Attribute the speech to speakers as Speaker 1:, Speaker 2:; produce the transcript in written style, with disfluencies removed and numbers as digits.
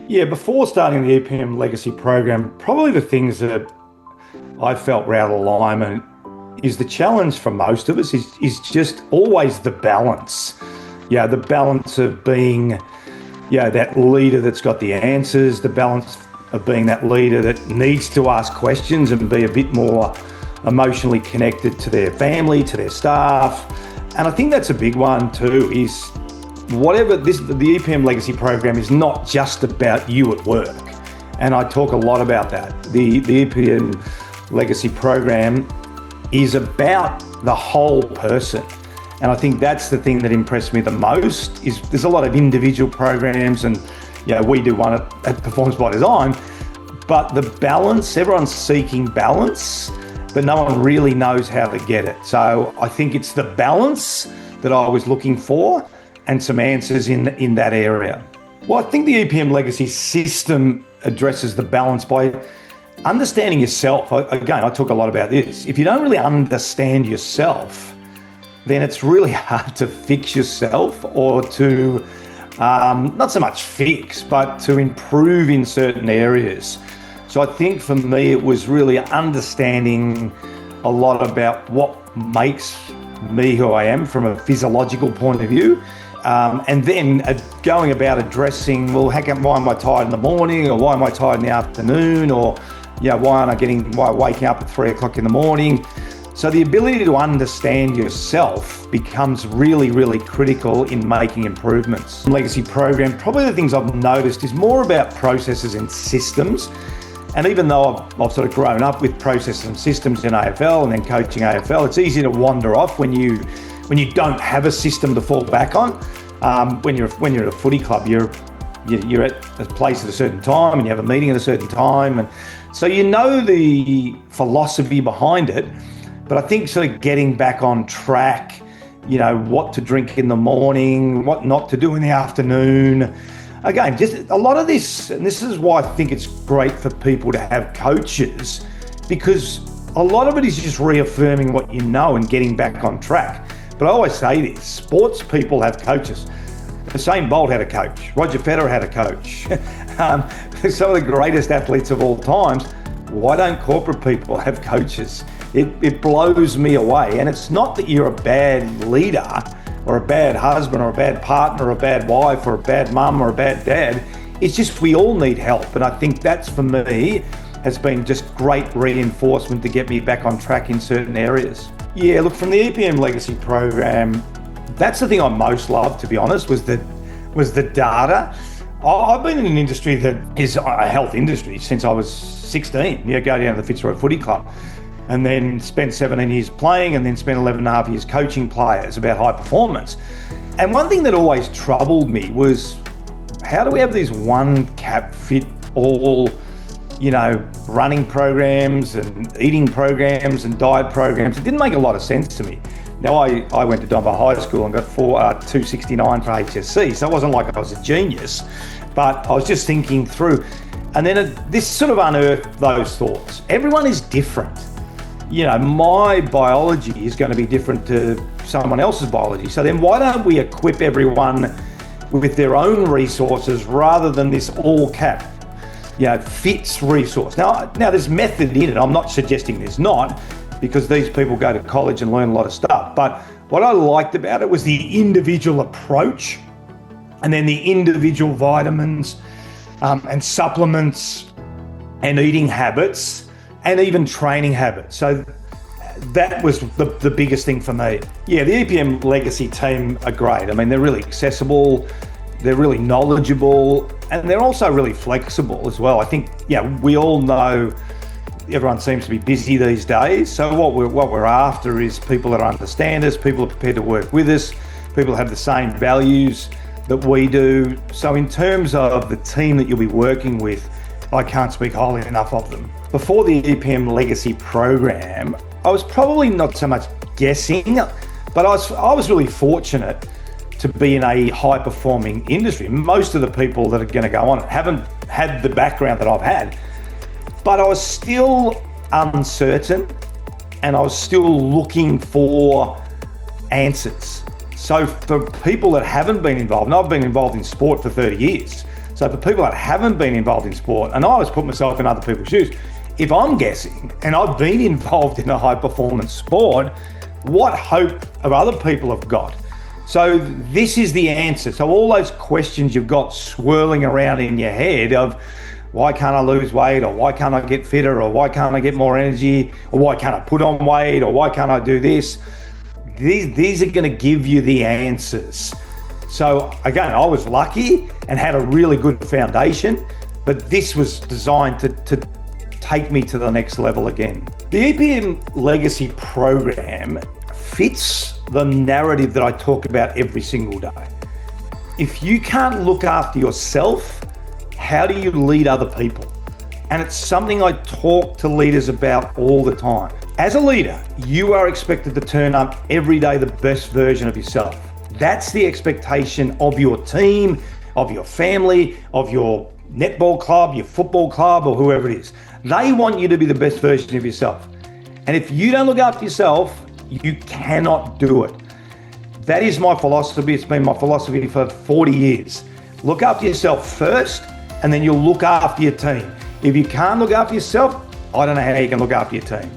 Speaker 1: Yeah, before starting the EPM Legacy program, probably the things that I felt were out of alignment is the challenge for most of us is just always the balance. Yeah, the balance of being, that leader that's got the answers, the balance of being that leader that needs to ask questions and be a bit more emotionally connected to their family, to their staff. And I think that's a big one too, is the EPM Legacy program is not just about you at work. And I talk a lot about that. The EPM Legacy program is about the whole person. And I think that's the thing that impressed me the most is there's a lot of individual programs and we do one at Performance by Design, but the balance, everyone's seeking balance, but no one really knows how to get it. So I think it's the balance that I was looking for and some answers in that area. Well, I think the EPM Legacy system addresses the balance by understanding yourself. Again, I talk a lot about this. If you don't really understand yourself, then it's really hard to fix yourself or to, not so much fix, but to improve in certain areas. So I think for me, it was really understanding a lot about what makes me who I am from a physiological point of view. And then going about addressing, well, why am I tired in the morning, or why am I tired in the afternoon, or why aren't I waking up at 3 o'clock in the morning? So the ability to understand yourself becomes really, really critical in making improvements. Legacy program, probably the things I've noticed is more about processes and systems. And even though I've sort of grown up with processes and systems in AFL and then coaching AFL, it's easy to wander off when you don't have a system to fall back on. When you're at a footy club, you're at a place at a certain time and you have a meeting at a certain time, and so the philosophy behind it. But I think sort of getting back on track, what to drink in the morning, what not to do in the afternoon. Again, just a lot of this, and this is why I think it's great for people to have coaches, because a lot of it is just reaffirming what you know and getting back on track. But I always say this, sports people have coaches. Usain Bolt had a coach. Roger Federer had a coach. Some of the greatest athletes of all times. Why don't corporate people have coaches? It blows me away. And it's not that you're a bad leader or a bad husband or a bad partner or a bad wife or a bad mum or a bad dad. It's just we all need help. And I think that's, for me, has been just great reinforcement to get me back on track in certain areas. Yeah, look, from the EPM Legacy program, that's the thing I most loved, to be honest, was the data. I've been in an industry that is a health industry since I was 16. Go down to the Fitzroy Footy Club and then spent 17 years playing and then spent 11 and a half years coaching players about high performance. And one thing that always troubled me was, how do we have these one cap fit all, running programs and eating programs and diet programs? It didn't make a lot of sense to me. Now, I went to Dunbar High School and got 269 for HSC, so it wasn't like I was a genius, but I was just thinking through. And then this sort of unearthed those thoughts. Everyone is different. My biology is going to be different to someone else's biology. So then why don't we equip everyone with their own resources rather than this all cap, fits resource? Now there's method in it. I'm not suggesting there's not, because these people go to college and learn a lot of stuff. But what I liked about it was the individual approach, and then the individual vitamins and supplements and eating habits and even training habits. So that was the biggest thing for me. Yeah, the EPM Legacy team are great. I mean, they're really accessible, they're really knowledgeable, and they're also really flexible as well. I think, we all know everyone seems to be busy these days. So what we're after is people that understand us, people are prepared to work with us, people have the same values that we do. So in terms of the team that you'll be working with, I can't speak highly enough of them. Before the EPM Legacy program, I was probably not so much guessing, but I was really fortunate to be in a high-performing industry. Most of the people that are going to go on it haven't had the background that I've had, but I was still uncertain and I was still looking for answers. So for people that haven't been involved, and I've been involved in sport for 30 years, So for people that haven't been involved in sport, and I always put myself in other people's shoes, if I'm guessing, and I've been involved in a high performance sport, what hope have other people have got? So this is the answer. So all those questions you've got swirling around in your head of, why can't I lose weight, or why can't I get fitter, or why can't I get more energy, or why can't I put on weight, or why can't I do this? These are going to give you the answers. So again, I was lucky and had a really good foundation, but this was designed to take me to the next level again. The EPM Legacy program fits the narrative that I talk about every single day. If you can't look after yourself, how do you lead other people? And it's something I talk to leaders about all the time. As a leader, you are expected to turn up every day the best version of yourself. That's the expectation of your team, of your family, of your netball club, your football club, or whoever it is. They want you to be the best version of yourself. And if you don't look after yourself, you cannot do it. That is my philosophy. It's been my philosophy for 40 years. Look after yourself first, and then you'll look after your team. If you can't look after yourself, I don't know how you can look after your team.